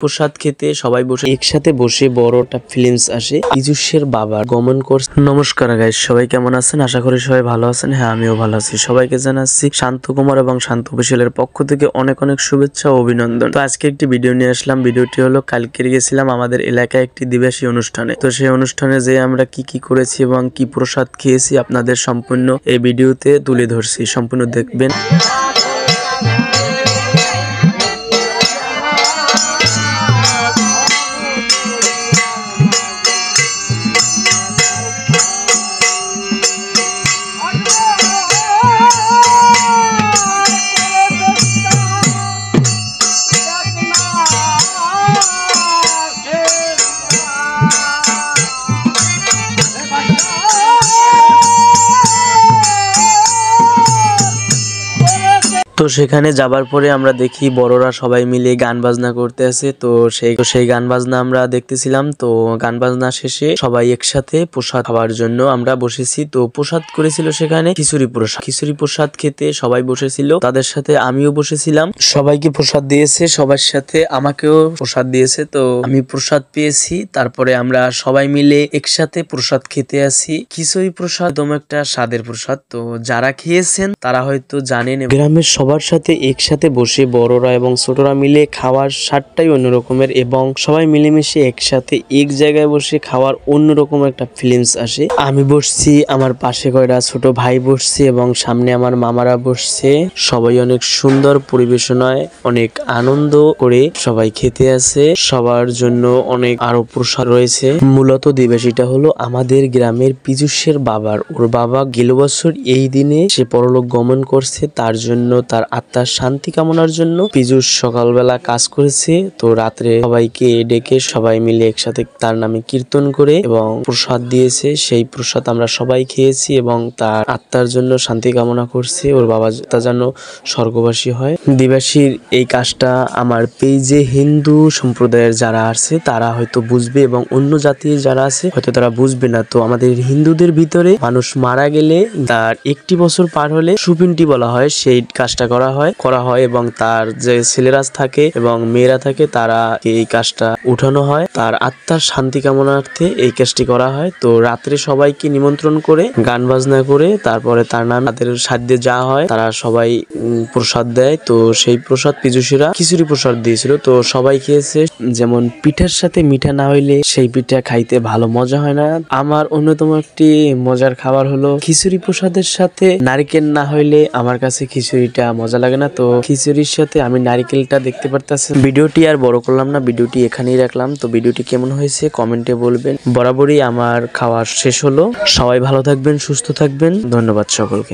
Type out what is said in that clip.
প্রসাদ খেতে সবাই বসে একসাথে বসে বড় একটা ফিলিংস আসে। পীযূষের বাবার গমন করছে। নমস্কার গাইস, সবাই কেমন আছেন? আশা করি সবাই ভালো আছেন। হ্যাঁ, আমিও ভালো আছি। সবাইকে জানাচ্ছি শান্ত কুমার এবং শান্ত অফিসিয়ালের পক্ষ থেকে অনেক অনেক শুভেচ্ছা ও অভিনন্দন। তো আজকে একটি ভিডিও নিয়ে আসলাম। ভিডিওটি হলো কালকে গেছিলাম আমাদের এলাকায় একটি দিবসী অনুষ্ঠানে। তো সেই অনুষ্ঠানে যে আমরা কি করেছি এবং কি প্রসাদ খেয়েছি আপনাদের সম্পূর্ণ এই ভিডিওতে তুলে ধরছি, সম্পূর্ণ দেখবেন। তো সেখানে যাবার পরে আমরা দেখি বড়রা সবাই মিলে গান বাজনা করতে আছে। তো সেই গান বাজনা আমরা দেখতেছিলাম। তো গান বাজনা শেষে সবাই একসাথে প্রসাদ খাওয়ার জন্য আমরা বসেছি। তো প্রসাদ করেছিল সেখানে খিচুড়ি প্রসাদ খেতে সবাই বসেছিল, তাদের সাথে আমিও বসেছিলাম। সবাইকে প্রসাদ দিয়েছে, সবার সাথে আমাকেও প্রসাদ দিয়েছে। তো আমি প্রসাদ পেয়েছি। তারপরে আমরা সবাই মিলে একসাথে প্রসাদ খেতে আসি। খিচুড়ি প্রসাদ একদম একটা স্বাদের প্রসাদ। তো যারা খেয়েছেন তারা হয়তো জানেন। গ্রামের সবার সাথে একসাথে বসে বড়রা এবং ছোটরা মিলে খাওয়ার স্বাদটাই অন্যরকমের, এবং সবাই মিলেমিশে একসাথে এক জায়গায় বসে খাওয়ার অন্যরকম একটা ফিলিংস আসে। আমি বসছি, আমার পাশে কয়টা ছোট ভাই বসছে এবং সামনে আমার মামারা বসছে। সবাই অনেক সুন্দর পরিবেশনায় অনেক আনন্দ করে সবাই খেতে আছে। সবার জন্য অনেক আরো প্রসাদ রয়েছে। মূলত দিবসটা হলো আমাদের গ্রামের পীযূষের বাবার। ওর বাবা গেল বছর এই দিনে সে পরলোক গমন করছে, তার জন্য তার আত্মার শান্তি কামনার জন্য পীযূষ সকালবেলা কাজ করেছে। তো রাত্রে সবাইকে ডেকে সবাই মিলে একসাথে তার নামে কীর্তন করে এবং প্রসাদ দিয়েছে। সেই প্রসাদ আমরা সবাই খেয়েছি এবং তার আত্মার জন্য শান্তি কামনা করছি। ওর বাবা তা যেন স্বর্গবাসী হয়। দিবসীর এই কাজটা আমার পেজে হিন্দু সম্প্রদায়ের যারা আছে তারা হয়তো বুঝবে এবং অন্য জাতির যারা আছে হয়তো তারা বুঝবে না। তো আমাদের হিন্দুদের ভিতরে মানুষ মারা গেলে তার 1 বছর পার হলে সুপিন্টি বলা হয়, সেই কাজটা করা হয় এবং তার যে ছেলেরা থাকে এবং মেয়েরা থাকে তারা এই কাজটা উঠানো হয়। তার আত্মার শান্তি কামনার্থে এই কাজটি করা হয়। তো রাত্রে সবাইকে নিমন্ত্রণ করে গান বাজনা করে তারপরে তার নাম তাদের সাধ্যে যা হয় তারা সবাই প্রসাদ দেয়। তো সেই প্রসাদ পীযূষীরা খিচুড়ি প্রসাদ দিয়েছিল। তো সবাই খেয়েছে। যেমন পিঠার সাথে মিঠা না হইলে সেই পিঠা খাইতে ভালো মজা হয় না। আমার অন্যতম একটি মজার খাবার হলো খিচুড়ি প্রসাদের সাথে নারকেল না হইলে আমার কাছে খিচুড়িটা মজা লাগে না। তো খিচুড়ির সাথে আমি নারকেলটা দেখতে পারতেছি। ভিডিওটি আর বড় করলাম না, ভিডিওটি এখানেই রাখলাম। তো ভিডিওটি কেমন হয়েছে কমেন্টে বলবেন। বরাবরই আমার খাওয়া শেষ হলো। সবাই ভালো থাকবেন, সুস্থ থাকবেন। ধন্যবাদ সকলকে।